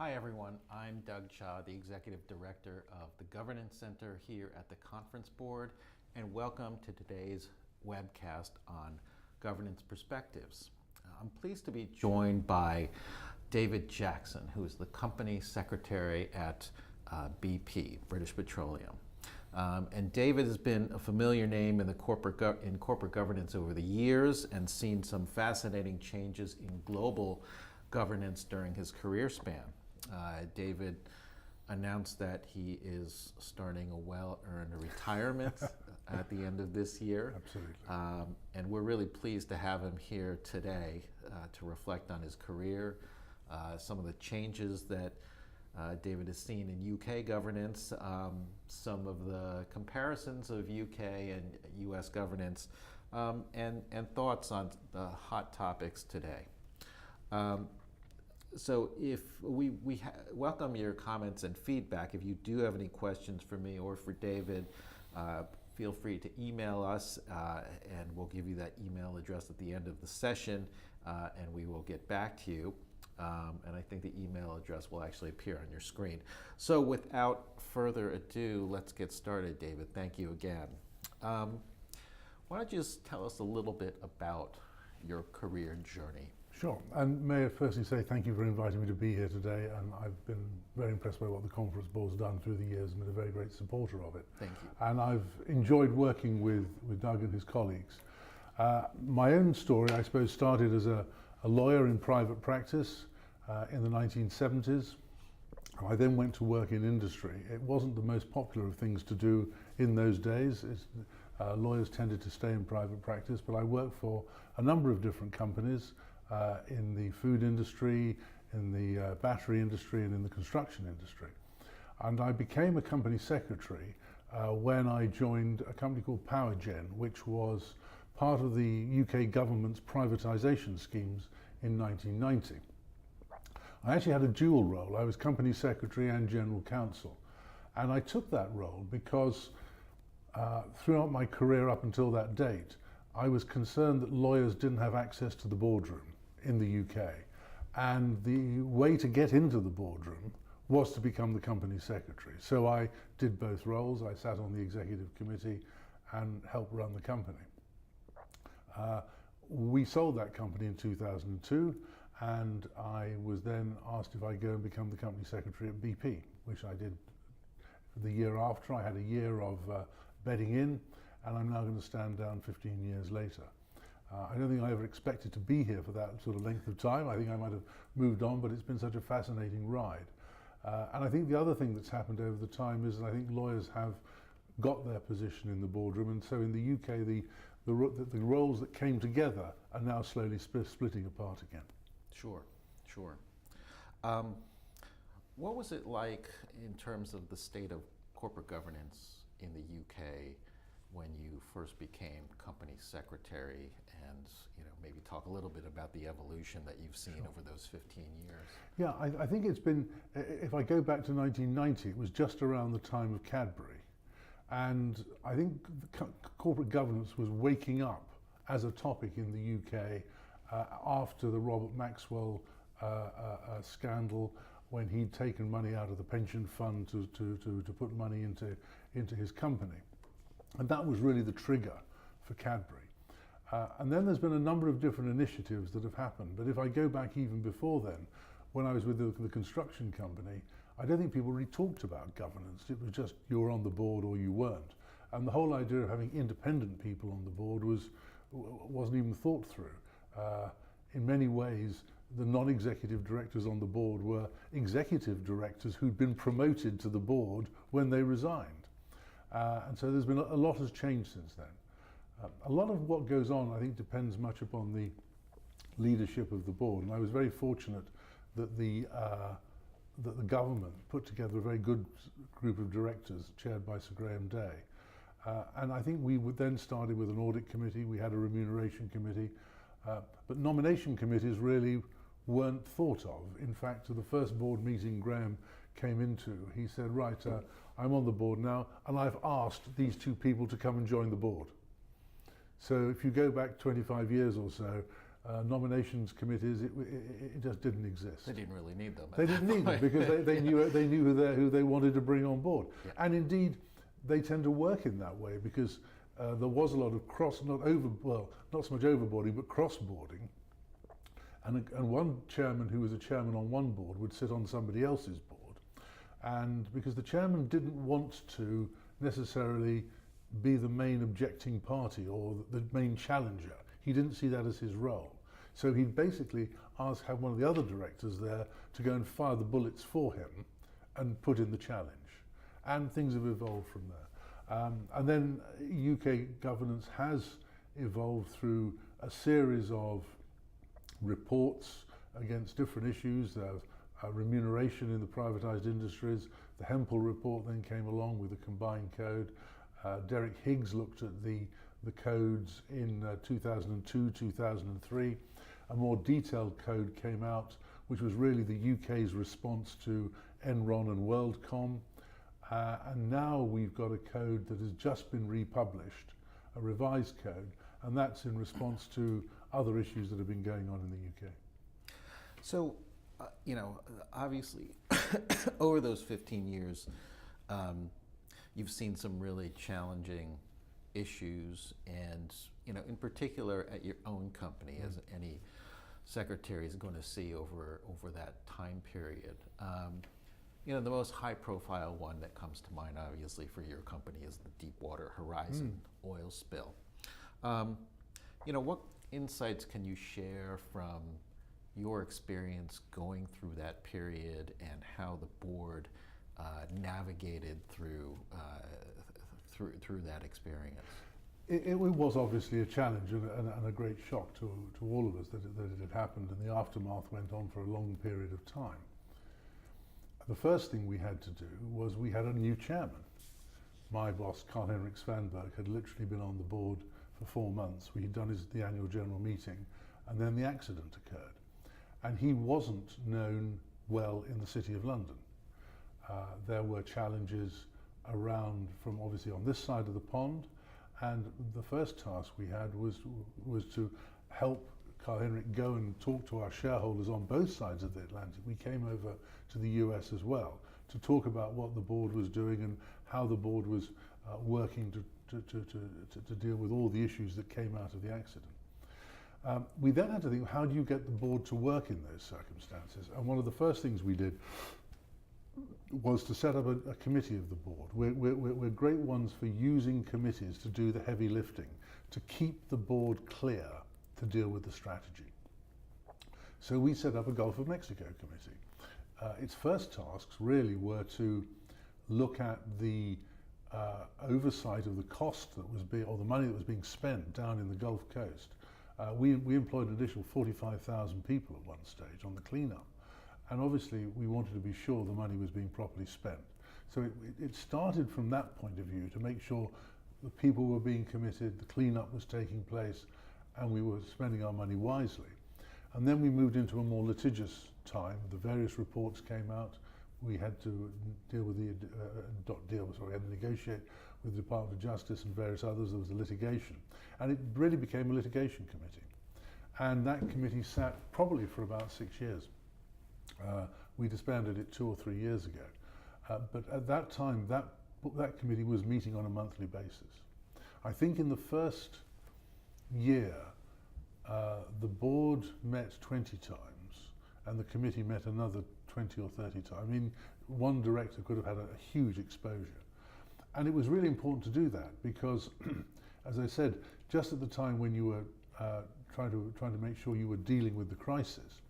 Hi everyone, I'm Doug Chia, the Executive Director of the Governance Center here at the Conference Board, and welcome to today's webcast on governance perspectives. I'm pleased to be joined by David Jackson, who is the Company Secretary at BP, British Petroleum. And David has been a familiar name in corporate governance over the years and seen some fascinating changes in global governance during his career span. David announced that he is starting a well-earned retirement at the end of this year. Absolutely. And we're really pleased to have him here today to reflect on his career, some of the changes that David has seen in UK governance, some of the comparisons of UK and US governance, and thoughts on the hot topics today. So if we welcome your comments and feedback. If you do have any questions for me or for David, feel free to email us, and we'll give you that email address at the end of the session, and we will get back to you. And I think the email address will actually appear on your screen. So without further ado, let's get started, David. Thank you again. Why don't you just tell us a little bit about your career journey? Sure, and may I firstly say thank you for inviting me to be here today, and I've been very impressed by what the Conference Board's done through the years and been a very great supporter of it. Thank you. And I've enjoyed working with Doug and his colleagues. My own story, I suppose, started as a lawyer in private practice in the 1970s. I then went to work in industry. It wasn't the most popular of things to do in those days. Lawyers tended to stay in private practice, but I worked for a number of different companies in the food industry, in the battery industry, and in the construction industry. And I became a company secretary when I joined a company called PowerGen, which was part of the UK government's privatisation schemes in 1990. I actually had a dual role. I was company secretary and general counsel. And I took that role because throughout my career up until that date, I was concerned that lawyers didn't have access to the boardroom in the UK. And the way to get into the boardroom was to become the company secretary. So I did both roles. I sat on the executive committee and helped run the company. We sold that company in 2002, and I was then asked if I'd go and become the company secretary at BP, which I did the year after. I had a year of bedding in, and I'm now going to stand down 15 years later. I don't think I ever expected to be here for that sort of length of time. I think I might have moved on, but it's been such a fascinating ride. And I think the other thing that's happened over the time is that I think lawyers have got their position in the boardroom, and so in the UK the roles that came together are now slowly splitting apart again. Sure. What was it like in terms of the state of corporate governance in the UK when you first became company secretary, and maybe talk a little bit about the evolution that you've seen over those 15 years? Yeah, I think it's been, if I go back to 1990, it was just around the time of Cadbury. And I think corporate governance was waking up as a topic in the UK after the Robert Maxwell scandal, when he'd taken money out of the pension fund to put money into his company. And that was really the trigger for Cadbury. And then there's been a number of different initiatives that have happened. But if I go back even before then, when I was with the construction company, I don't think people really talked about governance. It was just you were on the board or you weren't. And the whole idea of having independent people on the board wasn't even thought through. In many ways, the non-executive directors on the board were executive directors who'd been promoted to the board when they resigned. And so there's been a lot has changed since then. A lot of what goes on, I think, depends much upon the leadership of the board. And I was very fortunate that the government put together a very good group of directors chaired by Sir Graham Day. And I think we then started with an audit committee. We had a remuneration committee. But nomination committees really weren't thought of. In fact, to the first board meeting Graham came into, he said, right, I'm on the board now, and I've asked these two people to come and join the board. So if you go back 25 years or so, nominations committees, it just didn't exist. They didn't really need them. They didn't need them because they knew who they wanted to bring on board. Yeah. And indeed, they tend to work in that way because there was a lot of not so much overboarding, but cross-boarding. And one chairman who was a chairman on one board would sit on somebody else's board. And because the chairman didn't want to necessarily be the main objecting party or the main challenger, he didn't see that as his role. So he'd basically have one of the other directors there to go and fire the bullets for him and put in the challenge. And things have evolved from there. And then UK governance has evolved through a series of reports against different issues. Remuneration in the privatised industries. The Hempel report then came along with a combined code. Derek Higgs looked at the codes in 2002, 2003. A more detailed code came out, which was really the UK's response to Enron and WorldCom. And now we've got a code that has just been republished, a revised code, and that's in response to other issues that have been going on in the UK. So, obviously, over those 15 years, you've seen some really challenging issues, and in particular at your own company, as any secretary is going to see over that time period. The most high-profile one that comes to mind, obviously, for your company is the Deepwater Horizon oil spill. What insights can you share from your experience going through that period and how the board navigated through that experience? It was obviously a challenge and a great shock to all of us that it had happened, and the aftermath went on for a long period of time. The first thing we had to do was we had a new chairman. My boss, Karl-Henrik Svanberg, had literally been on the board for 4 months. We had done the annual general meeting, and then the accident occurred. And he wasn't known well in the City of London. There were challenges around from obviously on this side of the pond, and the first task we had was to help Karl-Henrik go and talk to our shareholders on both sides of the Atlantic. We came over to the US as well to talk about what the board was doing and how the board was working to deal with all the issues that came out of the accident. We then had to think, how do you get the board to work in those circumstances? And one of the first things we did was to set up a committee of the board. We're great ones for using committees to do the heavy lifting, to keep the board clear to deal with the strategy. So we set up a Gulf of Mexico committee. Its first tasks really were to look at the oversight of the cost that was or the money that was being spent down in the Gulf Coast. We employed an additional 45,000 people at one stage on the cleanup. And obviously we wanted to be sure the money was being properly spent. So it started from that point of view to make sure the people were being committed, the cleanup was taking place, and we were spending our money wisely. And then we moved into a more litigious time. The various reports came out. We had to deal with had to negotiate with the Department of Justice and various others. There was the litigation. And it really became a litigation committee. And that committee sat probably for about 6 years. We disbanded it 2 or 3 years ago. But at that time, that committee was meeting on a monthly basis. I think in the first year, the board met 20 times and the committee met another 20 or 30 times. I mean, one director could have had a huge exposure. And it was really important to do that because, as I said, just at the time when you were trying to make sure you were dealing with the crisis,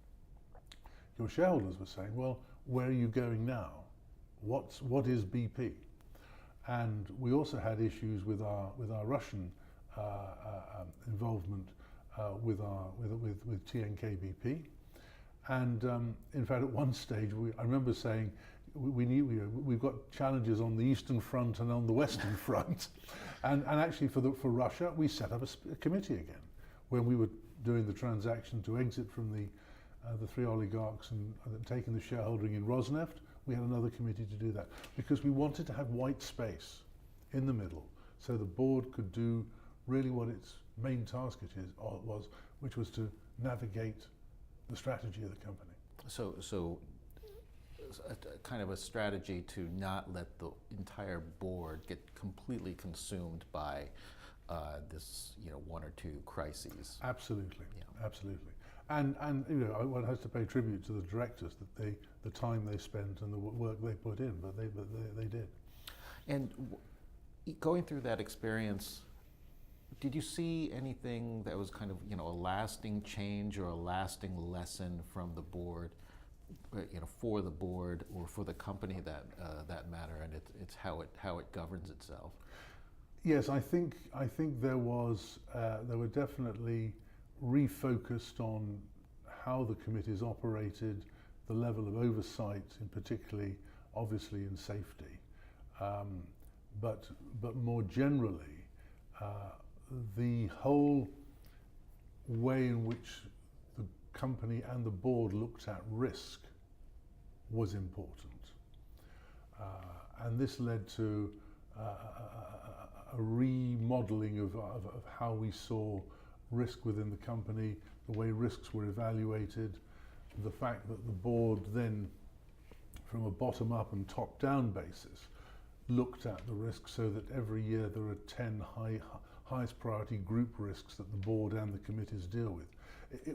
your shareholders were saying, well, where are you going now? What is BP? And we also had issues with our Russian involvement with TNK-BP. And in fact, at one stage, I remember saying, we've got challenges on the Eastern Front and on the Western Front. And actually for Russia, we set up a committee again when we were doing the transaction to exit from the 3 oligarchs and taking the shareholding in Rosneft. We had another committee to do that because we wanted to have white space in the middle so the board could do really what its main task was, which was to navigate the strategy of the company. So kind of a strategy to not let the entire board get completely consumed by this, one or two crises. Absolutely, Yeah. absolutely. And one has to pay tribute to the directors that the time they spent and the work they put in, but they did. And going through that experience, did you see anything that was kind of, a lasting change or a lasting lesson from the board, for the board or for the company that matter, and it's how it governs itself? Yes, I think there were definitely refocused on how the committees operated, the level of oversight, in particularly, obviously, in safety, but more generally, the whole way in which the company and the board looked at risk was important, and this led to a remodeling of how we saw risk within the company, the way risks were evaluated, the fact that the board then, from a bottom-up and top-down basis, looked at the risks so that every year there are 10 highest priority group risks that the board and the committees deal with.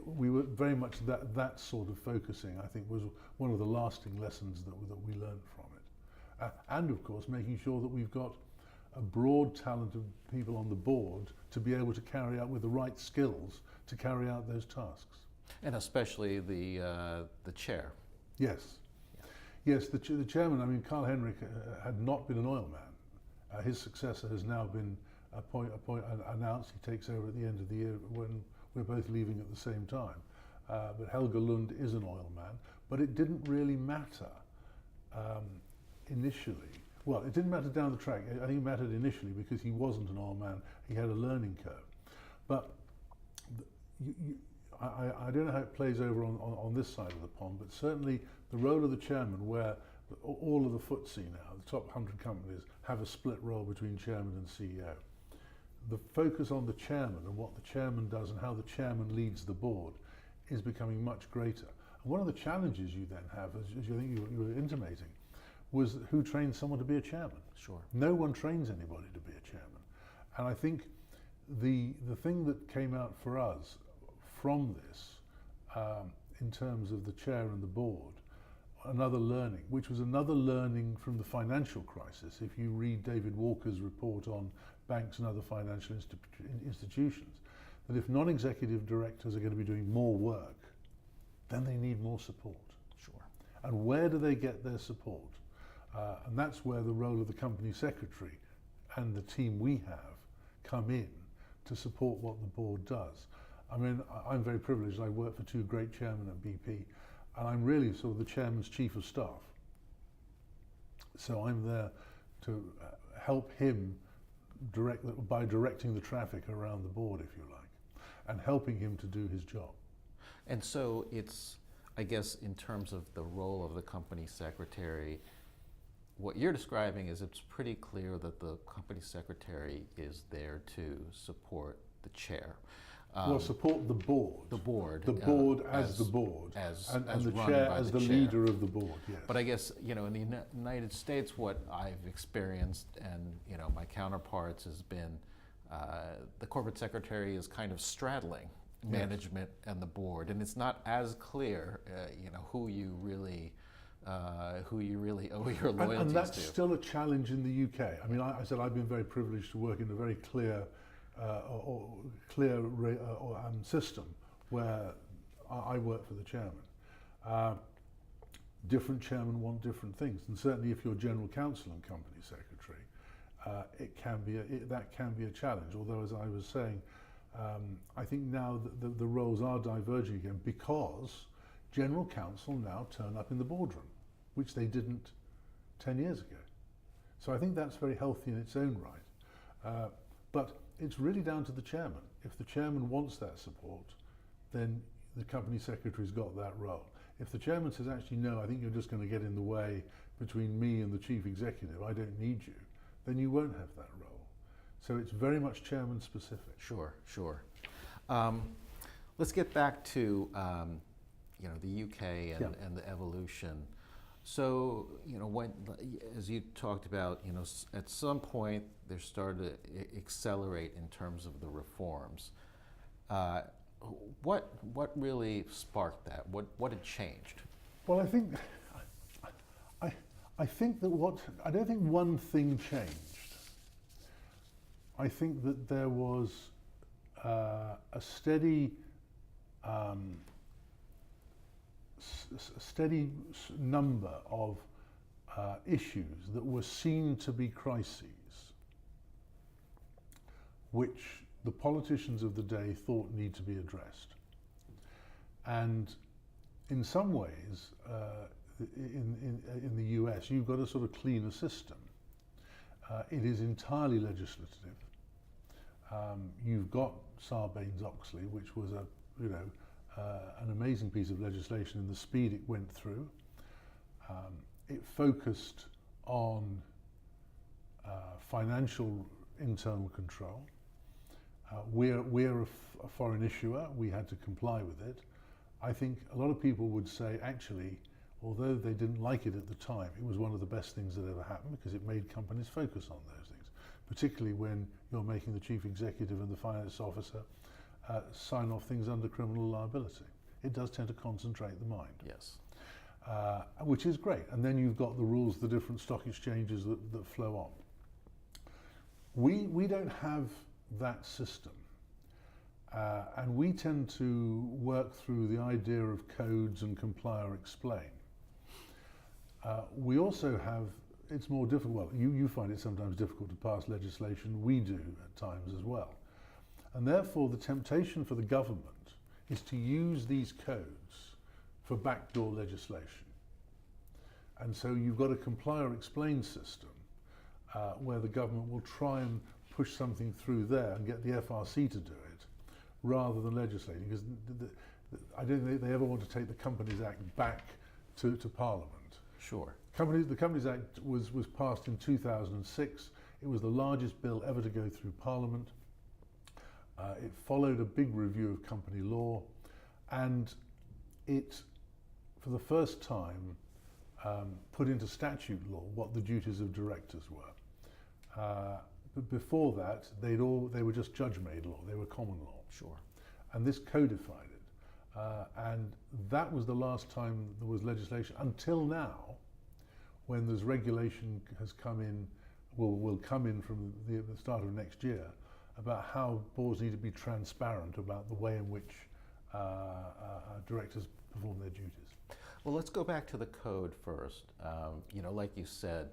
We were very much that sort of focusing, I think, was one of the lasting lessons that we learned from it. And of course, making sure that we've got a broad talent of people on the board to be able to carry out with the right skills to carry out those tasks. And especially the chair. Yes. Yeah. Yes, the chairman, I mean, Carl Henrik had not been an oil man. His successor has now been announced. He takes over at the end of the year when we're both leaving at the same time. But Helge Lund is an oil man, but it didn't really matter initially. Well, it didn't matter down the track. I think it mattered initially because he wasn't an oil man. He had a learning curve. But I don't know how it plays over on this side of the pond, but certainly the role of the chairman, where all of the FTSE now, the top 100 companies, have a split role between chairman and CEO. The focus on the chairman and what the chairman does and how the chairman leads the board is becoming much greater. And one of the challenges you then have, as I think you were intimating, was who trains someone to be a chairman. Sure. No one trains anybody to be a chairman. And I think the thing that came out for us from this, in terms of the chair and the board, another learning, which was another learning from the financial crisis. If you read David Walker's report on banks and other financial institutions, that if non-executive directors are going to be doing more work, then they need more support. Sure. And where do they get their support? And that's where the role of the company secretary and the team we have come in to support what the board does. I mean, I'm very privileged. I work for two great chairmen at BP, and I'm really sort of the chairman's chief of staff. So I'm there to help him by directing the traffic around the board, if you like, and helping him to do his job. And so it's, I guess, in terms of the role of the company secretary, what you're describing is it's pretty clear that the company secretary is there to support the chair. Well, support the board. The board. The board as the board. And the chair as the leader of the board, yes. But I guess, in the United States, what I've experienced and, my counterparts has been the corporate secretary is kind of straddling management and the board. And it's not as clear, who you really owe your loyalties to. And that's still a challenge in the UK. I mean, I said I've been very privileged to work in a very clear system where I work for the chairman. Different chairmen want different things, and certainly if you're general counsel and company secretary, that can be a challenge. Although, as I was saying, I think now that the roles are diverging again because general counsel now turn up in the boardroom, which they didn't 10 years ago. So I think that's very healthy in its own right. But it's really down to the chairman. If the chairman wants that support, then the company secretary's got that role. If the chairman says, actually, no, I think you're just going to get in the way between me and the chief executive, I don't need you, then you won't have that role. So it's very much chairman specific. Sure. Let's get back to the UK and, Yeah. and the evolution. So when, as you talked about, at some point there started to accelerate in terms of the reforms. What really sparked that? What had changed? Well, I think that I don't think one thing changed. I think that there was a steady number of issues that were seen to be crises, which the politicians of the day thought need to be addressed. And in some ways, in the US, you've got a sort of cleaner system. It is entirely legislative. You've got Sarbanes-Oxley, which was an amazing piece of legislation in the speed it went through. It focused on financial internal control. We're a foreign issuer. We had to comply with it. I think a lot of people would say, actually, although they didn't like it at the time, it was one of the best things that ever happened because it made companies focus on those things, particularly when you're making the chief executive and the finance officer sign off things under criminal liability. It does tend to concentrate the mind. Yes. Which is great. And then you've got the rules, the different stock exchanges that flow on. We don't have that system. And we tend to work through the idea of codes and comply or explain. We also have, it's more difficult, well, you find it sometimes difficult to pass legislation, we do at times as well. And therefore the temptation for the government is to use these codes for backdoor legislation. And so you've got a comply or explain system where the government will try and push something through there and get the FRC to do it rather than legislating, because I don't think they ever want to take the Companies Act back to Parliament. Sure. The Companies Act was passed in 2006. It was the largest bill ever to go through Parliament. It followed a big review of company law, and it, for the first time, put into statute law what the duties of directors were. But before that, they were just judge-made law. They were common law. Sure. And this codified it. And that was the last time there was legislation until now, when there's regulation has come in, will come in from the start of next year, about how boards need to be transparent about the way in which directors perform their duties. Well, let's go back to the code first. Like you said,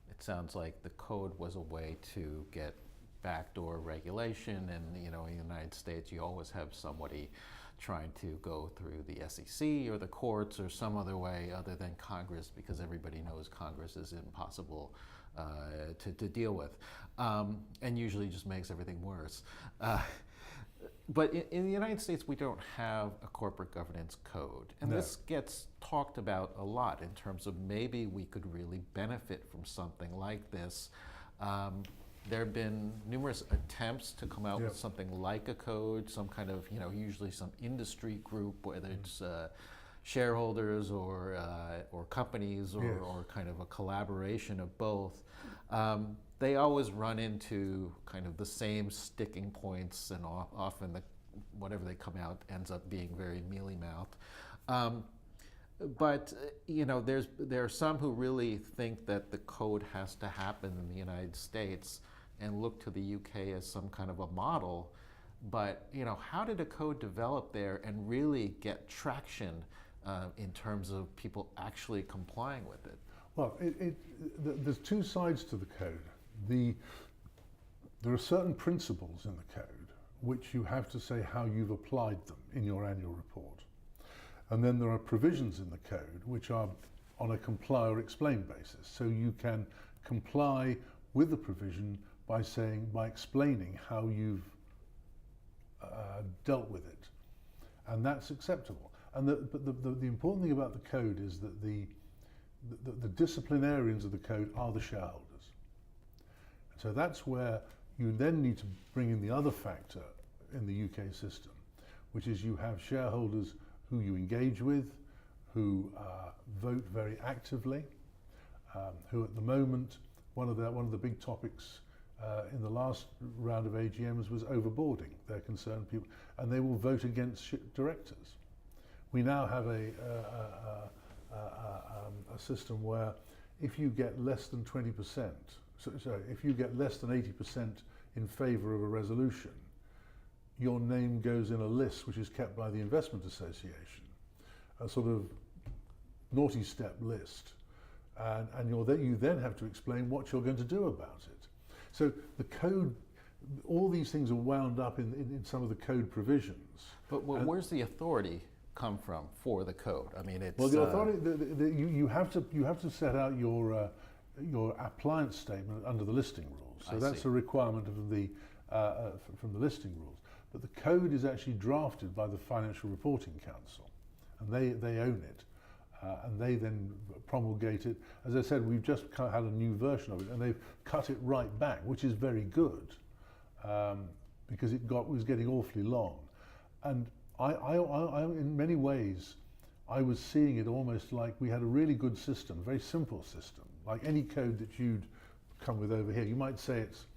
it sounds like the code was a way to get backdoor regulation, and in the United States you always have somebody trying to go through the SEC or the courts or some other way other than Congress, because everybody knows Congress is impossible to deal with, and usually just makes everything worse. But in the United States, we don't have a corporate governance code. And No. This gets talked about a lot in terms of maybe we could really benefit from something like this. There have been numerous attempts to come out with something like a code, some kind of, usually some industry group, whether it's shareholders or companies or kind of a collaboration of both. They always run into kind of the same sticking points, and often whatever they come out ends up being very mealy-mouthed. But there are some who really think that the code has to happen in the United States and look to the UK as some kind of a model. But how did a code develop there and really get traction in terms of people actually complying with it? Well, there's two sides to the code. There are certain principles in the code which you have to say how you've applied them in your annual report. And then there are provisions in the code which are on a comply or explain basis. So you can comply with the provision by explaining how you've dealt with it. And that's acceptable. And the important thing about the code is that the disciplinarians of the code are the shareholders. So that's where you then need to bring in the other factor in the UK system, which is you have shareholders who you engage with, who vote very actively, who at the moment, one of the big topics in the last round of AGMs was overboarding. They're concerned people, and they will vote against directors. We now have a system where if you get less than 20%, if you get less than 80% in favour of a resolution, your name goes in a list which is kept by the Investment Association, a sort of naughty step list, and you then have to explain what you're going to do about it. So the code, all these things are wound up in some of the code provisions. But where's the authority come from for the code? I mean, it's well, the authority. You have to set out your appliance statement under the listing rules. So that's a requirement of the from the listing rules. But the code is actually drafted by the Financial Reporting Council, and they own it, and they then promulgate it. As I said, we've just had a new version of it, and they've cut it right back, which is very good, because it was getting awfully long, and I in many ways, I was seeing it almost like we had a really good system, very simple system, like any code that you'd come with over here. You might say it's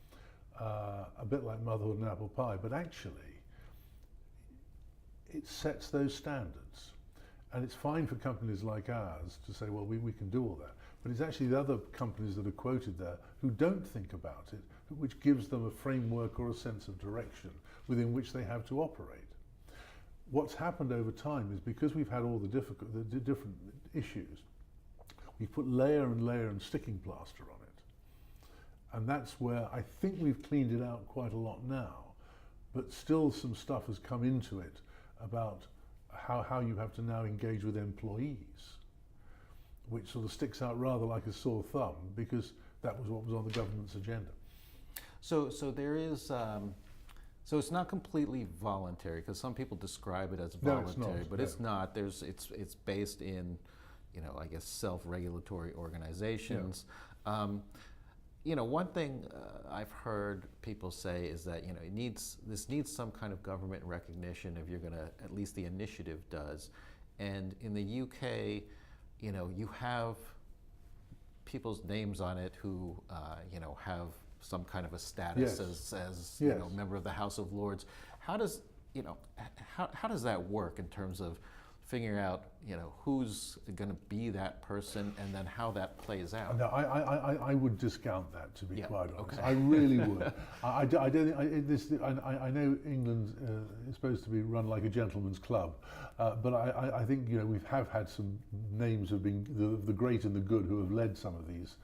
a bit like motherhood and apple pie, but actually it sets those standards. And it's fine for companies like ours to say, well, we can do all that. But it's actually the other companies that are quoted there who don't think about it, which gives them a framework or a sense of direction within which they have to operate. What's happened over time is because we've had all the different issues, we've put layer and layer and sticking plaster on it. And that's where I think we've cleaned it out quite a lot now, but still some stuff has come into it about how you have to now engage with employees, which sort of sticks out rather like a sore thumb, because that was what was on the government's agenda. So there is, so it's not completely voluntary, because some people describe it as voluntary, no, it's not, but it's not. It's based in, I guess, self-regulatory organizations. Yeah. One thing I've heard people say is that this needs some kind of government recognition if you're going to, at least the initiative does. And in the UK, you have people's names on it who have some kind of a status as member of the House of Lords. How does how does that work in terms of figuring out who's going to be that person, and then how that plays out? No, I would discount that, to be quite honest. Okay. I really would. I don't think I know England is supposed to be run like a gentleman's club, but I think we've had some names of being the great and the good who have led some of these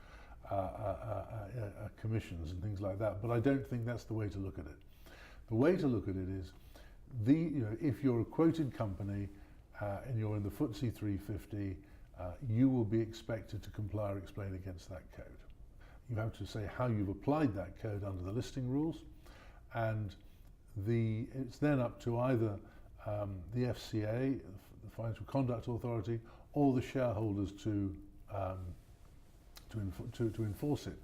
commissions and things like that. But I don't think that's the way to look at it. The way to look at it is if you're a quoted company and you're in the FTSE 350, you will be expected to comply or explain against that code. You have to say how you've applied that code under the listing rules, and it's then up to either the FCA, the Financial Conduct Authority, or the shareholders to enforce it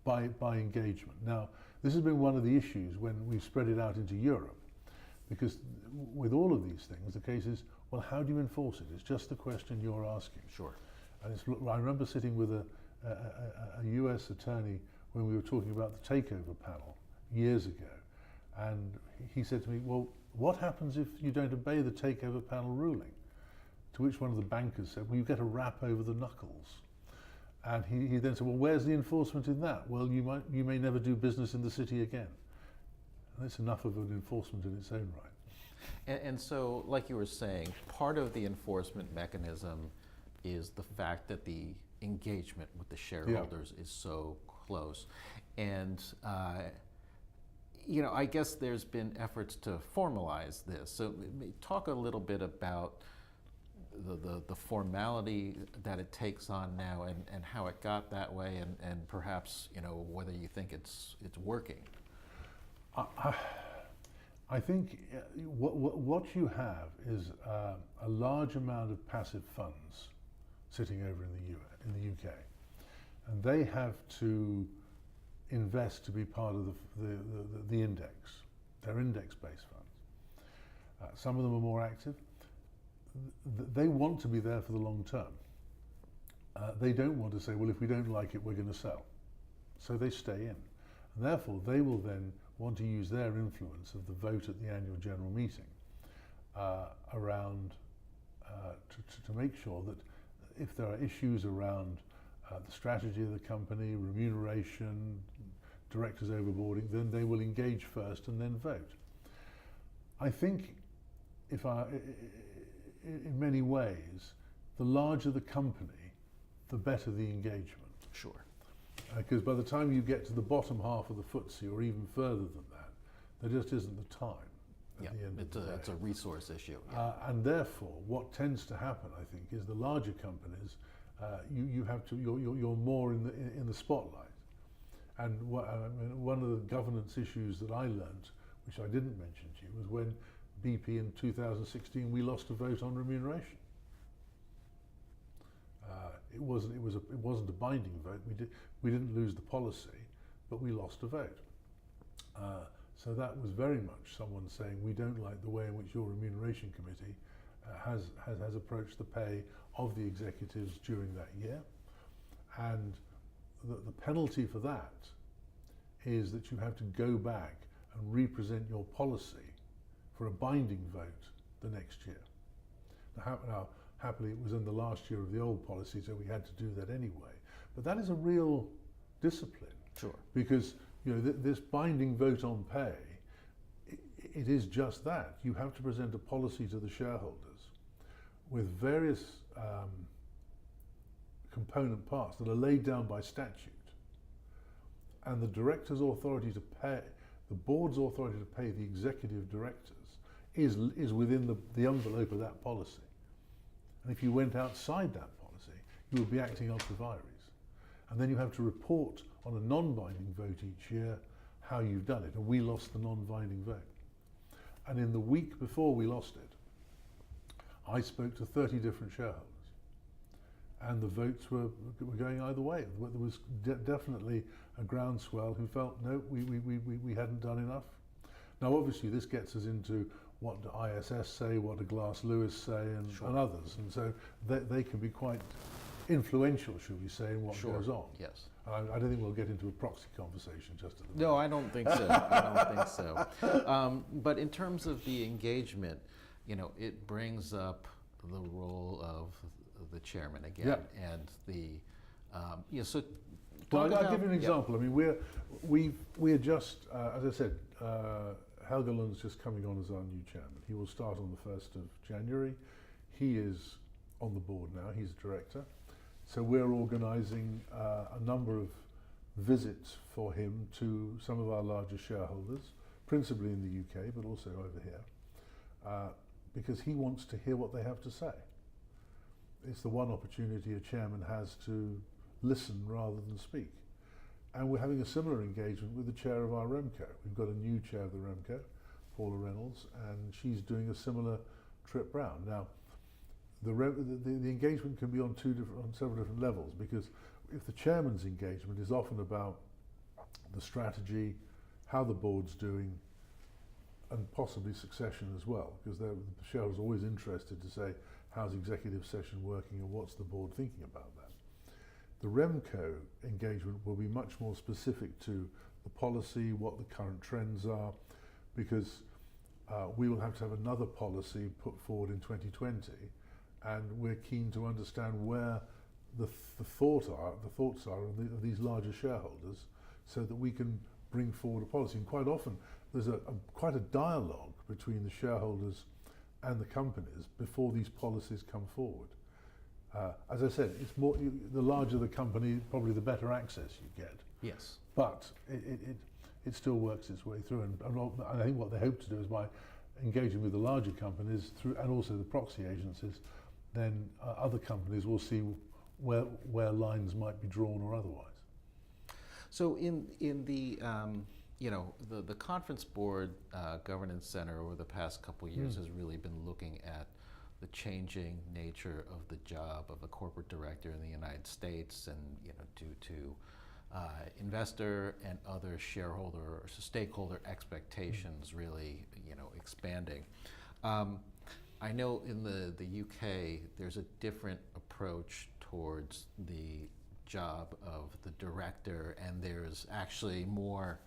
by engagement. Now, this has been one of the issues when we've spread it out into Europe, because with all of these things, the case is, well, how do you enforce it? It's just the question you're asking. Sure. And I remember sitting with a US attorney when we were talking about the takeover panel years ago, and he said to me, well, what happens if you don't obey the takeover panel ruling? To which one of the bankers said, well, you get a rap over the knuckles. And he then said, well, where's the enforcement in that? Well, you may never do business in the city again. And that's enough of an enforcement in its own right. And so, like you were saying, part of the enforcement mechanism is the fact that the engagement with the shareholders is so close. And, I guess there's been efforts to formalize this. So talk a little bit about the formality that it takes on now, and how it got that way, and perhaps, whether you think it's working. I think what you have is a large amount of passive funds sitting over in the UK, and they have to invest to be part of the index. They're index-based Some of them are more active. They want to be there for the long term. They don't want to say, well, if we don't like it, we're going to sell. So they stay in. And therefore, they will then want to use their influence of the vote at the annual general meeting around to make sure that if there are issues around the strategy of the company, remuneration, directors overboarding, then they will engage first and then vote. I think in many ways, the larger the company, the better the engagement. Sure. Because by the time you get to the bottom half of the FTSE or even further than that, there just isn't the time at the end of the day. It's a resource issue. Yeah. And therefore, what tends to happen, I think, is the larger companies, you're more in the spotlight. And one of the governance issues that I learned, which I didn't mention to you, was when BP in 2016 we lost a vote on remuneration. It wasn't a binding vote. We didn't lose the policy, but we lost a vote. So that was very much someone saying we don't like the way in which your remuneration committee has approached the pay of the executives during that year, and the penalty for that is that you have to go back and represent your policy for a binding vote the next year. Now, happily, it was in the last year of the old policy, so we had to do that anyway. But that is a real discipline. Sure. Because this binding vote on pay, it is just that. You have to present a policy to the shareholders with various component parts that are laid down by statute. And the director's authority to pay, the board's authority to pay the executive directors is within the envelope of that policy. And if you went outside that policy, you would be acting ultra vires. And then you have to report on a non-binding vote each year how you've done it. And we lost the non-binding vote. And in the week before we lost it, I spoke to 30 different shareholders. And the votes were going either way. There was definitely a groundswell who felt, no, we hadn't done enough. Now, obviously, this gets us into what do ISS say, what do Glass Lewis say, and, Sure. and others. And so they can be quite influential, should we say, in what Sure. goes on. Yes. I don't think we'll get into a proxy conversation just at the moment. No, I don't think so. I don't think so. But in terms of the engagement, it brings up the role of the chairman again, Yeah. and the so. Well, I'll give you an example. I mean, we're just, as I said, Helge Lund's just coming on as our new chairman. He will start on the 1st of January. He is on the board now. He's a director. So we're organising a number of visits for him to some of our larger shareholders, principally in the UK, but also over here, because he wants to hear what they have to say. It's the one opportunity a chairman has to listen rather than speak. And we're having a similar engagement with the chair of our Remco. We've got a new chair of the Remco, Paula Reynolds, and she's doing a similar trip round. Now, the engagement can be on several different levels, because if the chairman's engagement is often about the strategy, how the board's doing, and possibly succession as well, because the shareholders are always interested to say, how's executive session working and what's the board thinking about that? The Remco engagement will be much more specific to the policy, what the current trends are, because we will have to have another policy put forward in 2020, and we're keen to understand where the thoughts are of these larger shareholders, so that we can bring forward a policy. And quite often, there's quite a dialogue between the shareholders and the companies before these policies come forward. As I said, it's more, the larger the company, probably the better access you get. Yes. But it still works its way through, and I think what they hope to do is by engaging with the larger companies through, and also the proxy agencies, then other companies will see where lines might be drawn or otherwise. So in the the Conference Board Governance Center over the past couple of years has really been looking at the changing nature of the job of a corporate director in the United States, and due to investor and other shareholder or stakeholder expectations really expanding. I know in the UK there's a different approach towards the job of the director, and there's actually more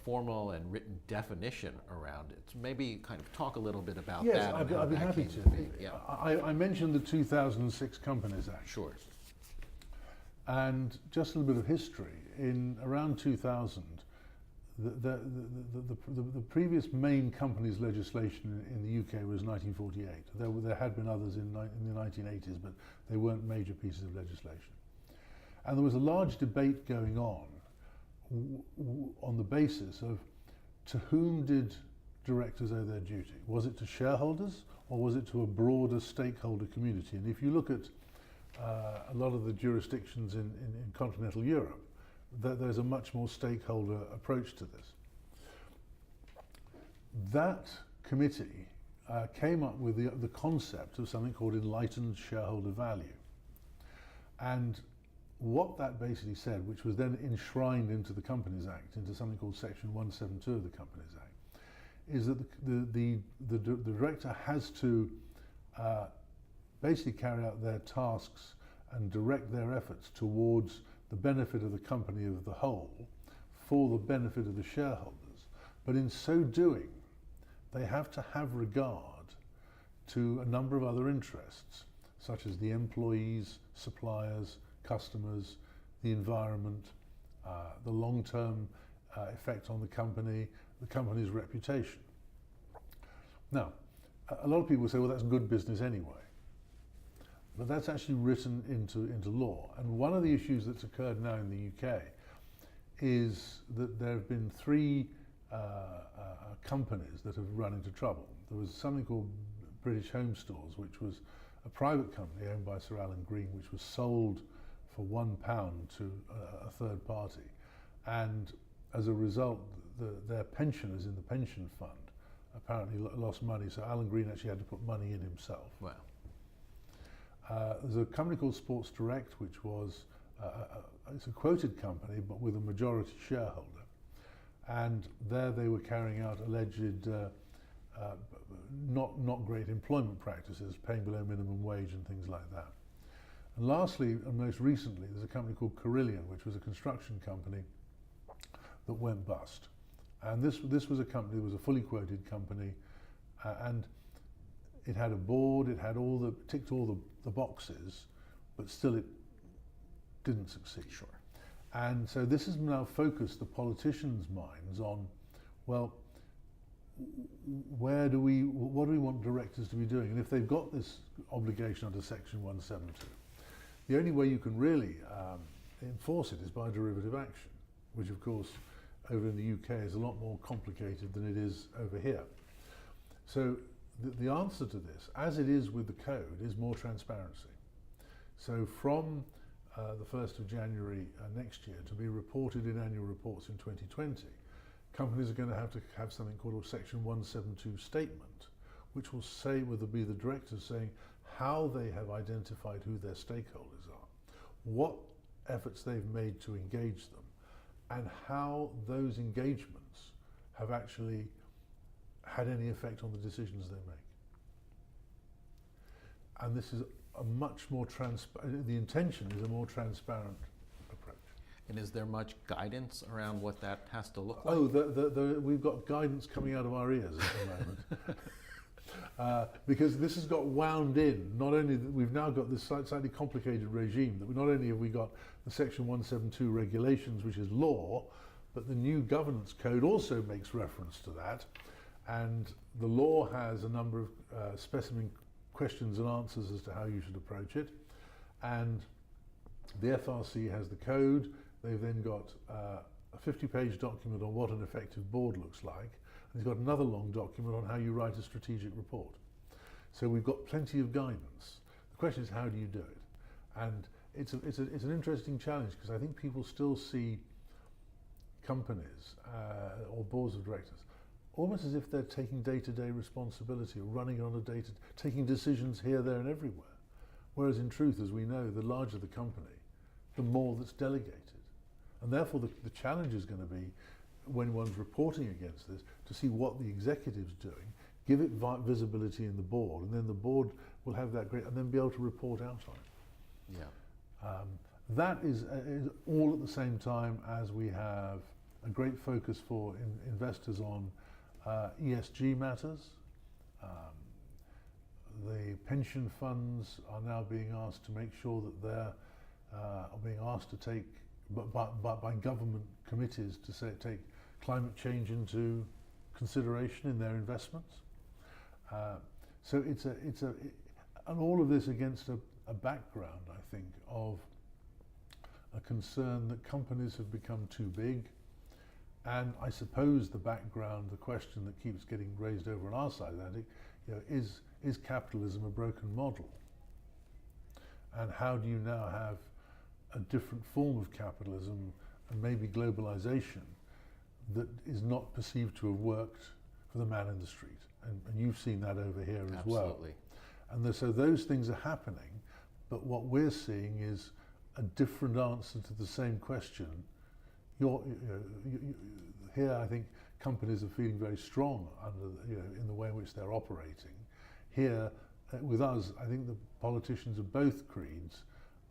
formal and written definition around it. So maybe kind of talk a little bit about yes, that. Yes, and I'd be happy came to. Be. Yeah. I mentioned the 2006 Companies Act. Sure. And just a little bit of history. In around 2000, the previous main companies legislation in the UK was 1948. There had been others in the 1980s, but they weren't major pieces of legislation. And there was a large debate going on the basis of to whom did directors owe their duty? Was it to shareholders or was it to a broader stakeholder community? And if you look at a lot of the jurisdictions in continental Europe, there's a much more stakeholder approach to this. That committee came up with the concept of something called enlightened shareholder value. And what that basically said, which was then enshrined into the Companies Act, into something called Section 172 of the Companies Act, is that the director has to basically carry out their tasks and direct their efforts towards the benefit of the company as the whole, for the benefit of the shareholders. But in so doing, they have to have regard to a number of other interests, such as the employees, suppliers, customers, the environment, the long-term effect on the company's reputation. Now, a lot of people say, well, that's good business anyway. But that's actually written into law. And one of the issues that's occurred now in the UK is that there have been three companies that have run into trouble. There was something called British Home Stores, which was a private company owned by Sir Alan Green, which was sold for £1 to a third party. And as a result, their pensioners in the pension fund apparently lost money, so Alan Green actually had to put money in himself. Wow. There's a company called Sports Direct, which was it's a quoted company, but with a majority shareholder. And there they were carrying out alleged not great employment practices, paying below minimum wage and things like that. And lastly, and most recently, there's a company called Carillion, which was a construction company that went bust. And this was a company, it was a fully quoted company, and it had a board, it had ticked all the boxes, but still it didn't succeed. Sure. And so this has now focused the politicians' minds on, well, what do we want directors to be doing? And if they've got this obligation under Section 172, the only way you can really enforce it is by derivative action, which of course over in the UK is a lot more complicated than it is over here. So the answer to this, as it is with the code, is more transparency. So from the 1st of January next year, to be reported in annual reports in 2020, companies are going to have something called a Section 172 statement, which will say, whether be the directors saying how they have identified who their stakeholders are, what efforts they've made to engage them, and how those engagements have actually had any effect on the decisions they make. And this is a much more the intention is a more transparent approach. And is there much guidance around what that has to look like? Oh, we've got guidance coming out of our ears at the moment. Because this has got wound in, not only that we've now got this slightly complicated regime, that not only have we got the Section 172 regulations, which is law, but the new governance code also makes reference to that. And the law has a number of specimen questions and answers as to how you should approach it. And the FRC has the code. They've then got a 50-page document on what an effective board looks like. And it's got another long document on how you write a strategic report. So we've got plenty of guidance. The question is, how do you do it? And it's an interesting challenge, because I think people still see companies or boards of directors almost as if they're taking day-to-day responsibility, or running on taking decisions here, there and everywhere. Whereas in truth, as we know, the larger the company, the more that's delegated. And therefore the challenge is going to be, when one's reporting against this, to see what the executive's doing give it visibility in the board, and then the board will have that great, and then be able to report out on it. Yeah. That is all at the same time as we have a great focus for investors on ESG matters. The pension funds are now being asked to make sure that they're are being asked to take, by government committees, to take climate change into consideration in their investments. So and all of this against a background, I think, of a concern that companies have become too big, and I suppose the background, the question that keeps getting raised over on our side of the Atlantic, is capitalism a broken model? And how do you now have a different form of capitalism and maybe globalization that is not perceived to have worked for the man in the street? And you've seen that over here as well. Absolutely. And so those things are happening, but what we're seeing is a different answer to the same question. Here, I think companies are feeling very strong under, in the way in which they're operating. Here, with us, I think the politicians of both creeds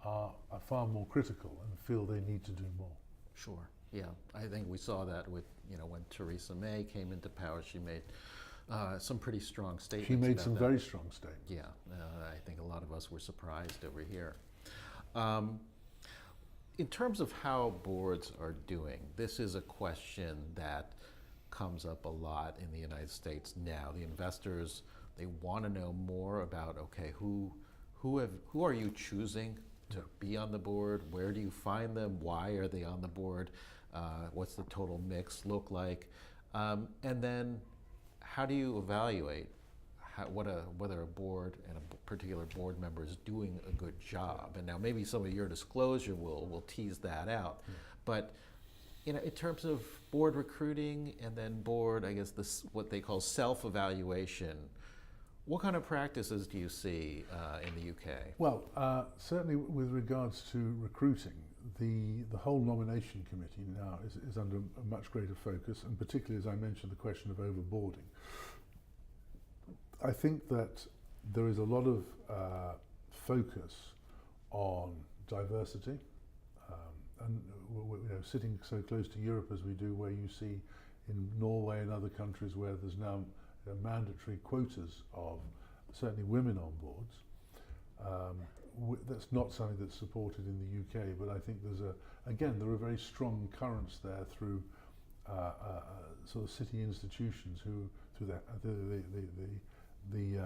are far more critical and feel they need to do more. Sure. Yeah, I think we saw that with, when Theresa May came into power. She made some pretty strong statements. She made some very strong statements. Yeah, I think a lot of us were surprised over here. In terms of how boards are doing, this is a question that comes up a lot in the United States now. The investors, they want to know more about, okay, who are you choosing to be on the board? Where do you find them? Why are they on the board? What's the total mix look like? And then how do you evaluate whether a board and a particular board member is doing a good job? And now maybe some of your disclosure will tease that out. But in terms of board recruiting and then board, I guess what they call self-evaluation, what kind of practices do you see in the UK? Well, certainly with regards to recruiting, the whole nomination committee now is under a much greater focus, and particularly, as I mentioned, the question of overboarding. I think that there is a lot of focus on diversity, and sitting so close to Europe as we do, where you see in Norway and other countries where there's now mandatory quotas of certainly women on boards. That's not something that's supported in the UK, but I think there are very strong currents there through sort of city institutions who, through the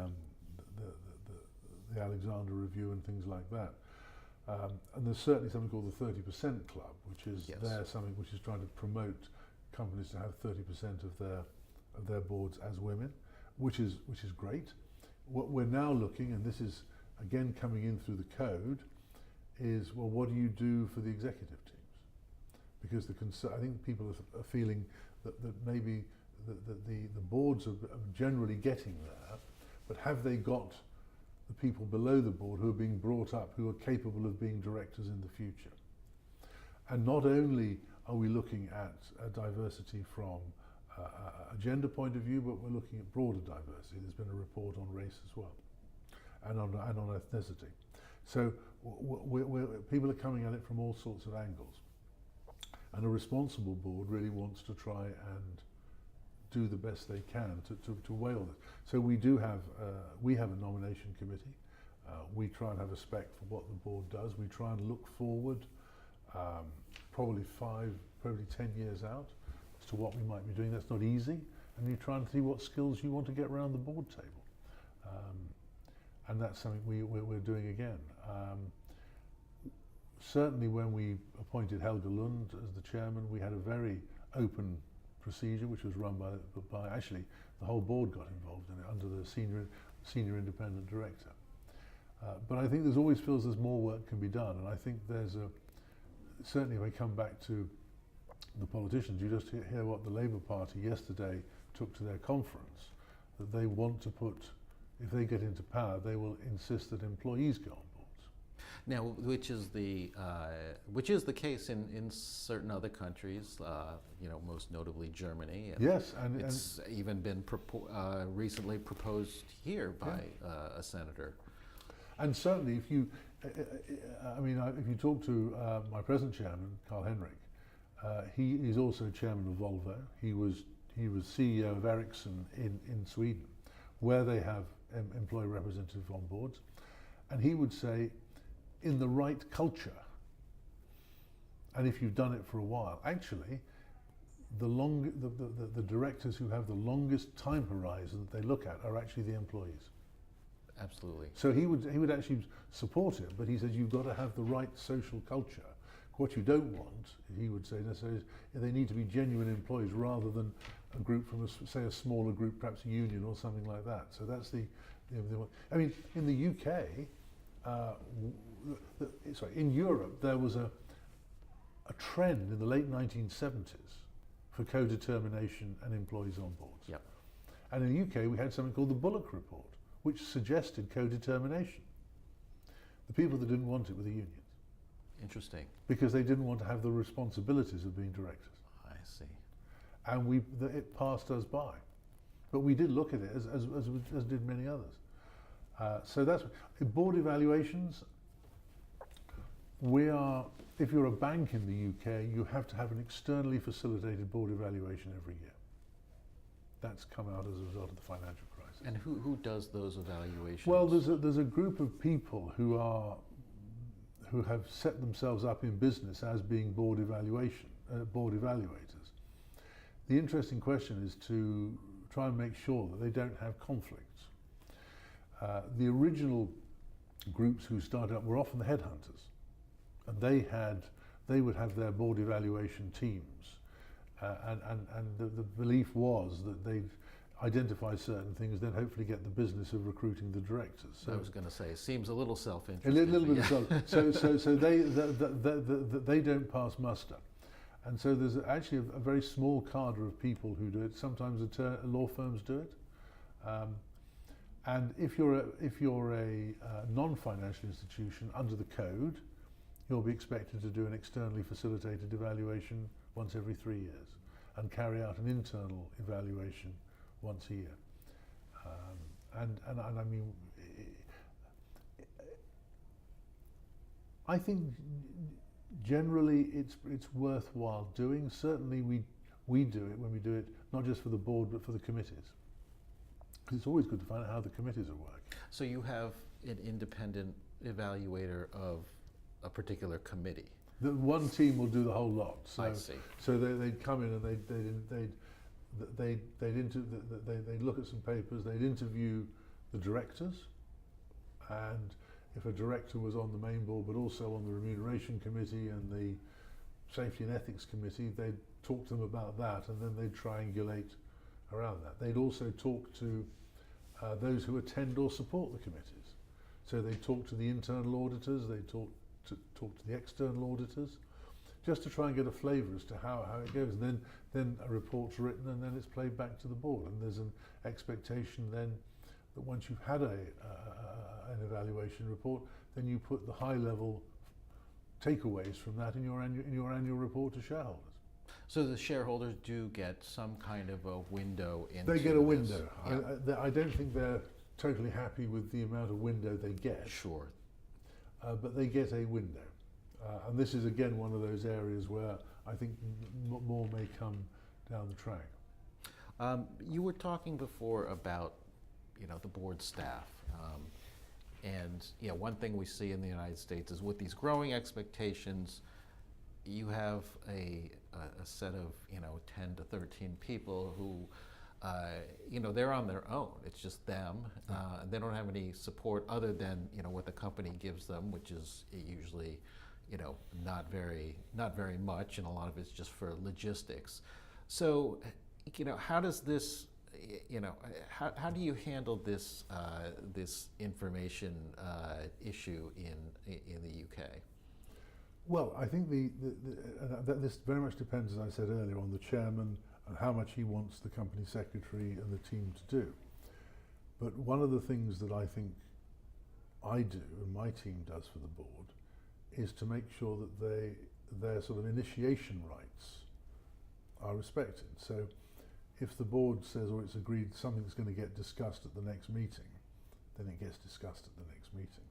Alexander Review and things like that. And there's certainly something called the 30% Club, which is something which is trying to promote companies to have 30% of their boards as women, which is great. What we're now looking, and this is again coming in through the code, is, well, what do you do for the executive teams? Because I think people are feeling that maybe the boards are generally getting there, but have they got the people below the board who are being brought up, who are capable of being directors in the future? And not only are we looking at diversity from a gender point of view, but we're looking at broader diversity. There's been a report on race as well, and on ethnicity. So people are coming at it from all sorts of angles. And a responsible board really wants to try and do the best they can to whale it. So we have a nomination committee. We try and have a spec for what the board does. We try and look forward, probably 10 years out, as to what we might be doing. That's not easy. And you try and see what skills you want to get around the board table. And that's something we're doing again. Certainly when we appointed Helge Lund as the chairman, we had a very open procedure, which was run by actually the whole board got involved in it under the senior independent director. But I think there's more work can be done, and I think certainly if I come back to the politicians, you just hear what the Labour Party yesterday took to their conference, that they want to put, if they get into power, they will insist that employees go on boards. Now, which is the case in certain other countries, most notably Germany. And Yes, it's even been recently proposed here by a senator. And certainly, if you talk to my present chairman, Carl Henrik, he is also chairman of Volvo. He was CEO of Ericsson in Sweden, where they have employee representatives on boards, and he would say, in the right culture, and if you've done it for a while, actually, the directors who have the longest time horizon that they look at are actually the employees. Absolutely. So he would actually support it, but he says you've got to have the right social culture. What you don't want, he would say, necessarily, is they need to be genuine employees rather than a group from, a smaller group, perhaps a union or something like that. So that's I mean, in the UK, in Europe, there was a trend in the late 1970s for codetermination and employees on boards. Yep. And in the UK, we had something called the Bullock Report, which suggested codetermination. The people that didn't want it were the unions. Interesting. Because they didn't want to have the responsibilities of being directors. I see. And it passed us by. But we did look at it, as did many others. So that's board evaluations. If you're a bank in the UK, you have to have an externally facilitated board evaluation every year. That's come out as a result of the financial crisis. And who does those evaluations? Well, there's a group of people who have set themselves up in business as being board evaluators. The interesting question is to try and make sure that they don't have conflicts. The original groups who started up were often the headhunters, and they would have their board evaluation teams, and the belief was that they'd identify certain things, then hopefully get the business of recruiting the directors. So I was going to say, it seems a little self-interested. A little bit of self. So they don't pass muster. And so there's actually a very small cadre of people who do it. Sometimes law firms do it. And if you're a non-financial institution under the code, you'll be expected to do an externally facilitated evaluation once every 3 years and carry out an internal evaluation once a year. And I mean, I think generally it's worthwhile doing. Certainly we do it when we do it, not just for the board, but for the committees. Because it's always good to find out how the committees are working. So you have an independent evaluator of a particular committee. The one team will do the whole lot. So, I see. So they'd come in and they'd look at some papers, they'd interview the directors, and if a director was on the main board but also on the Remuneration Committee and the Safety and Ethics Committee, they'd talk to them about that, and then they'd triangulate around that. They'd also talk to those who attend or support the committees. So they'd talk to the internal auditors, they'd talk to the external auditors, just to try and get a flavour as to how it goes. And then a report's written and then it's played back to the board. And there's an expectation then that once you've had an evaluation report, then you put the high-level takeaways from that in your annual report to shareholders. So the shareholders do get some kind of a window into They get a window. Yeah. I don't think they're totally happy with the amount of window they get. Sure. But they get a window. And this is again one of those areas where I think more may come down the track. You were talking before about, the board staff, and one thing we see in the United States is with these growing expectations, you have a set of 10 to 13 people who they're on their own. It's just them. They don't have any support other than what the company gives them, which is usually not very much, and a lot of it's just for logistics. So how does this how do you handle this this information issue in the UK? Well, I think this very much depends, as I said earlier, on the chairman and how much he wants the company secretary and the team to do. But one of the things that I think I do and my team does for the board is to make sure that their sort of initiation rights are respected. So if the board says, or it's agreed something's going to get discussed at the next meeting, then it gets discussed at the next meeting,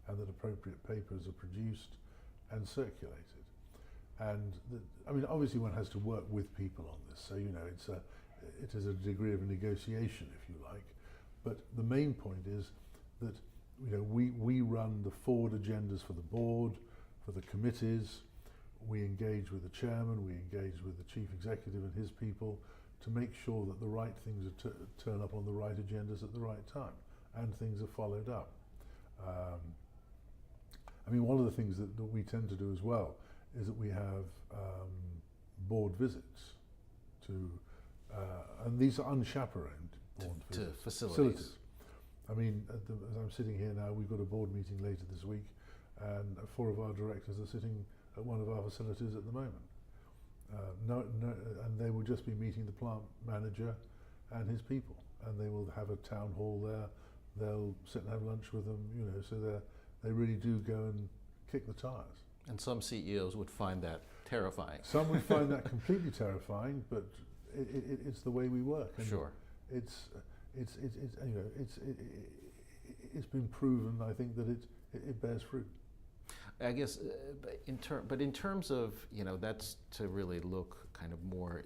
and that appropriate papers are produced and circulated. And I mean, obviously one has to work with people on this, so it is a degree of a negotiation, if you like. But the main point is that we run the forward agendas for the board, for the committees. We engage with the chairman, we engage with the chief executive and his people to make sure that the right things turn up on the right agendas at the right time, and things are followed up. I mean, one of the things that we tend to do as well is that we have board visits to, and these are unchaperoned board visits. To facilities. I mean, as I'm sitting here now, we've got a board meeting later this week, and 4 of our directors are sitting at one of our facilities at the moment. And they will just be meeting the plant manager and his people, and they will have a town hall there. They'll sit and have lunch with them, so they really do go and kick the tires. And some CEOs would find that terrifying. Some would find that completely terrifying, but it's the way we work. And sure. It's been proven, I think, that it bears fruit. I guess, but in terms of, that's to really look kind of more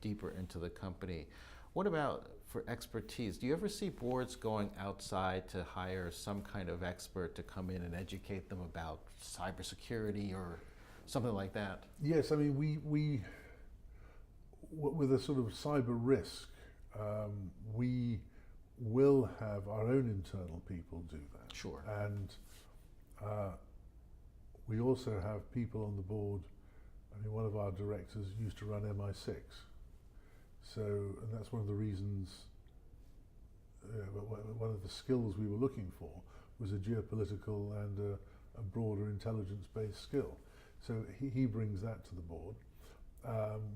deeper into the company. What about for expertise? Do you ever see boards going outside to hire some kind of expert to come in and educate them about cybersecurity or something like that? Yes, I mean, we with a sort of cyber risk, we will have our own internal people do that. Sure. And we also have people on the board. I mean, one of our directors used to run MI6. So, and that's one of the reasons, one of the skills we were looking for was a geopolitical and a broader intelligence-based skill. So he brings that to the board.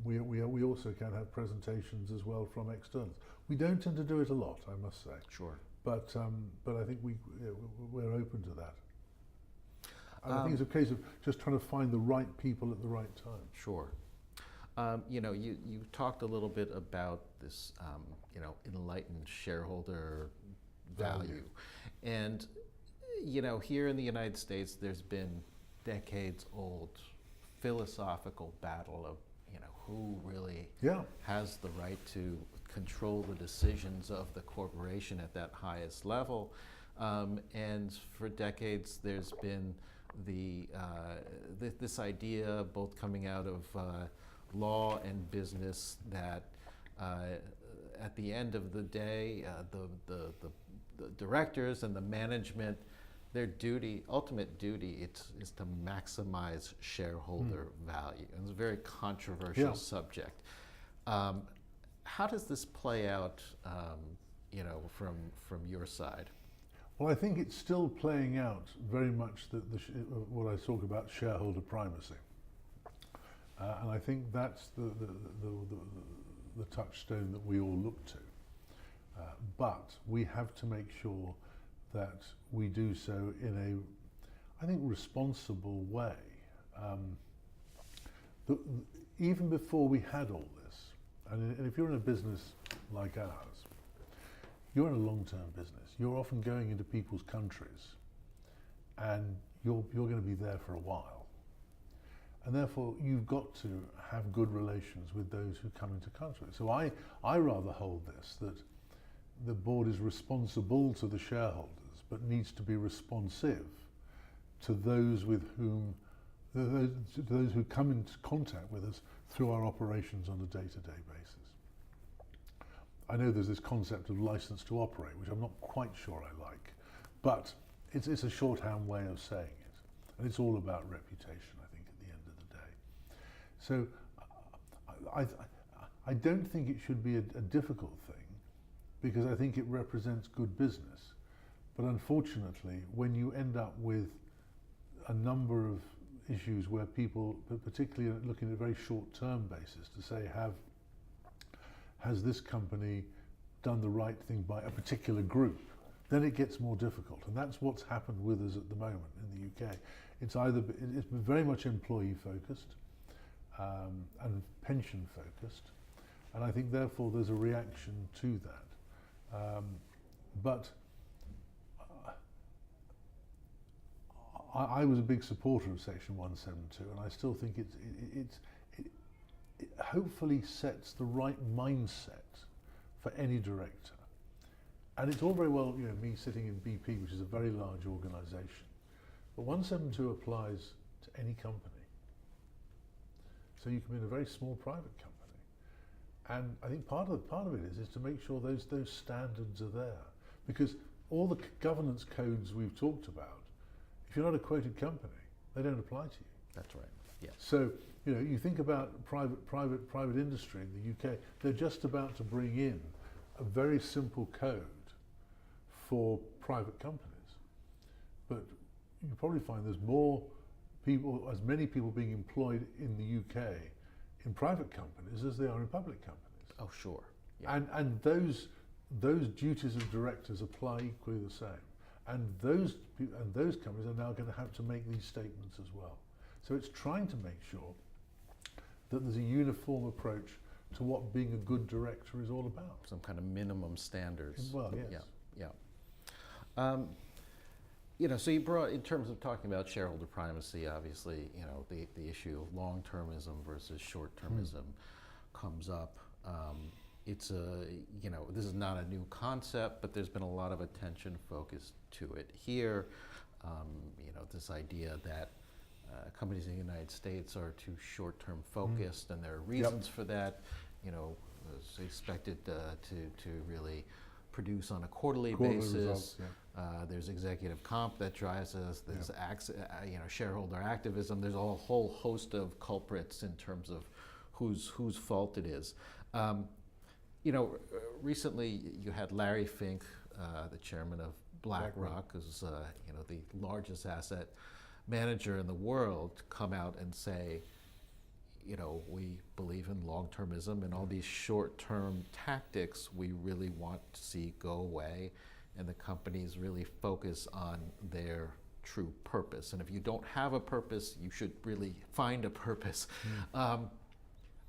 We also can have presentations as well from externals. We don't tend to do it a lot, I must say. Sure. But I think we're open to that. And I think it's a case of just trying to find the right people at the right time. Sure. You talked a little bit about this, enlightened shareholder value. And, here in the United States, there's been decades-old philosophical battle of, who really has the right to control the decisions of the corporation at that highest level. And for decades, there's been this idea, both coming out of law and business, that at the end of the day, the directors and the management, their ultimate duty, is to maximize shareholder value. And it's a very controversial subject. How does this play out, from your side? Well, I think it's still playing out very much what I talk about, shareholder primacy. And I think that's the touchstone that we all look to. But we have to make sure that we do so in a, I think, responsible way. Even before we had all this, and if you're in a business like ours, you're in a long-term business. You're often going into people's countries, and you're going to be there for a while. And therefore, you've got to have good relations with those who come into country. So I rather hold this, that the board is responsible to the shareholders, but needs to be responsive to those with whom, those who come into contact with us through our operations on a day-to-day basis. I know there's this concept of license to operate, which I'm not quite sure I like, but it's a shorthand way of saying it. And it's all about reputation, I think, at the end of the day. So I don't think it should be a difficult thing, because I think it represents good business. But unfortunately, when you end up with a number of issues where people, particularly looking at a very short-term basis, to say, has this company done the right thing by a particular group then it gets more difficult. And that's what's happened with us at the moment in the UK. It's been very much employee focused and pension focused. And I think therefore there's a reaction to that. But I was a big supporter of Section 172, and I still think it hopefully sets the right mindset for any director. And it's all very well, me sitting in BP, which is a very large organisation, but 172 applies to any company. So you can be in a very small private company, and I think part of it is to make sure those standards are there, because all the governance codes we've talked about, if you're not a quoted company, they don't apply to you. That's right. Yeah. So you think about private industry in the UK. They're just about to bring in a very simple code for private companies, but you probably find there's as many people being employed in the UK in private companies as there are in public companies. Oh, sure. Yeah. And those duties of directors apply equally the same. And those companies are now going to have to make these statements as well. So it's trying to make sure that there's a uniform approach to what being a good director is all about. Some kind of minimum standards. Well, yes. Yeah. So you brought, in terms of talking about shareholder primacy, obviously, the issue of long-termism versus short-termism comes up. It's this is not a new concept, but there's been a lot of attention focused to it here. This idea that companies in the United States are too short-term focused, and there are reasons for that. It's expected to really produce on a quarterly basis. Results, there's executive comp that drives us. There's shareholder activism. There's a whole host of culprits in terms of whose fault it is. Recently you had Larry Fink, the chairman of BlackRock, who's the largest asset manager in the world, come out and say, we believe in long-termism, and all these short-term tactics we really want to see go away, and the companies really focus on their true purpose. And if you don't have a purpose, you should really find a purpose.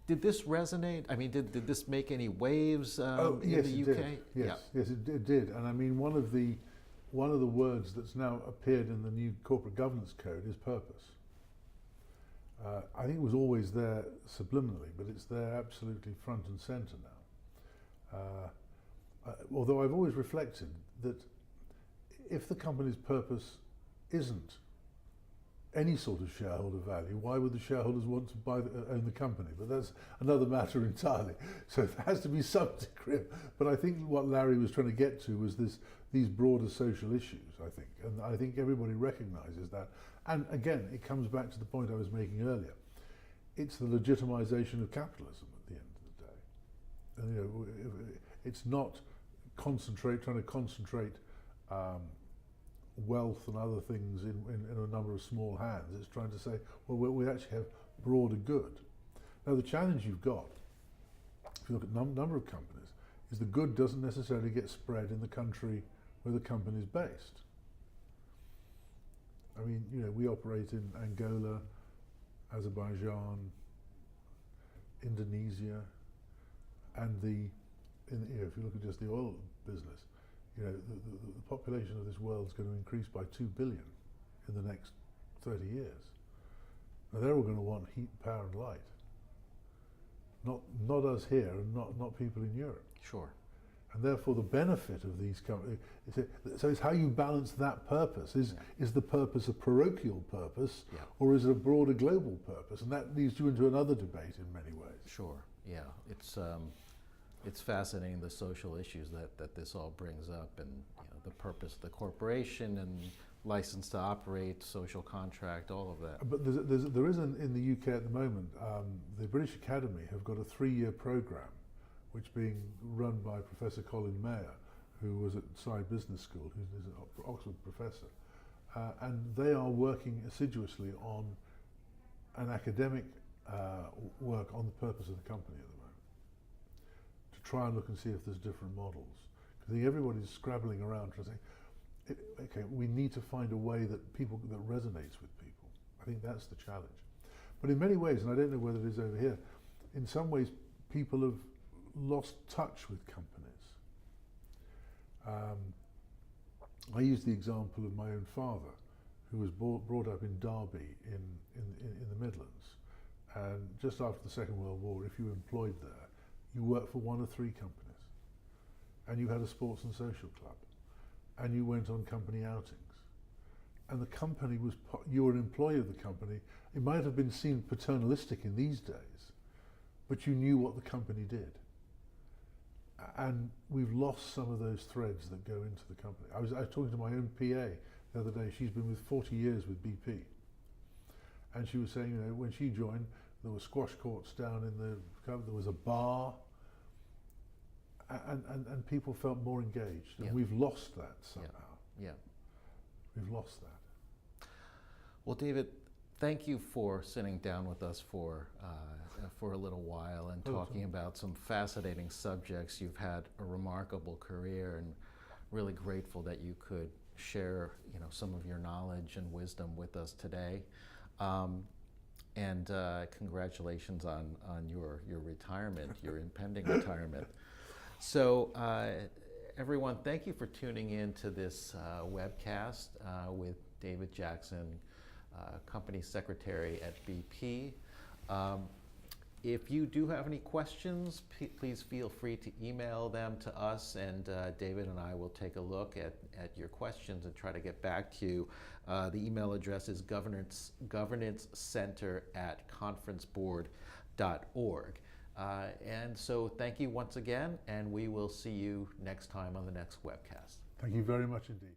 Did this resonate? I mean, did this make any waves in the UK? Yes, it did. And I mean, one of the words that's now appeared in the new corporate governance code is purpose. I think it was always there subliminally, but it's there absolutely front and centre now. Although I've always reflected that if the company's purpose isn't any sort of shareholder value, why would the shareholders want to own the company? But that's another matter entirely. So there has to be some degree. But I think what Larry was trying to get to was these broader social issues, I think. And I think everybody recognises that. And again, it comes back to the point I was making earlier. It's the legitimization of capitalism at the end of the day. And, it's not trying to concentrate wealth and other things in a number of small hands. It's trying to say, well, we actually have broader good. Now, the challenge you've got, if you look at number of companies, is the good doesn't necessarily get spread in the country where the company is based. I mean, we operate in Angola, Azerbaijan, Indonesia, and if you look at just the oil business, the population of this world is going to increase by 2 billion in the next 30 years. Now they're all going to want heat, power and light. Not us here, and not people in Europe. Sure. And therefore the benefit of these companies, so it's how you balance that purpose. Is the purpose a parochial purpose, or is it a broader global purpose? And that leads you into another debate in many ways. Sure, yeah. It's fascinating, the social issues that this all brings up, and the purpose of the corporation and license to operate, social contract, all of that. But there is in the UK at the moment, the British Academy have got a 3-year programme which being run by Professor Colin Mayer, who was at Side Business School, who's an Oxford professor. And they are working assiduously on an academic work on the purpose of the company at the moment, to try and look and see if there's different models. I think everybody's scrabbling around trying to say, okay, we need to find a way that resonates with people. I think that's the challenge. But in many ways, and I don't know whether it is over here, in some ways people have lost touch with companies. I use the example of my own father, who was brought up in Derby in the Midlands. And just after the Second World War, if you were employed there, you worked for one of three companies. And you had a sports and social club. And you went on company outings. And the company was, you were an employee of the company. It might have been seen paternalistic in these days, but you knew what the company did. And we've lost some of those threads that go into the company. I was talking to my own PA the other day. She's been with 40 years with BP. And she was saying, you know, when she joined, there were squash courts down in the, there was a bar, and people felt more engaged. And we've lost that somehow. Yeah. We've lost that. Well, David, thank you for sitting down with us for a little while and talking about some fascinating subjects. You've had a remarkable career, and really grateful that you could share, you know, some of your knowledge and wisdom with us today. And congratulations on your retirement, your impending retirement. So everyone, thank you for tuning in to this webcast with David Jackson, Company Secretary at BP. If you do have any questions, please feel free to email them to us, and David and I will take a look at your questions and try to get back to you. The email address is governancecenter@conferenceboard.org. And so thank you once again, and we will see you next time on the next webcast. Thank you very much indeed.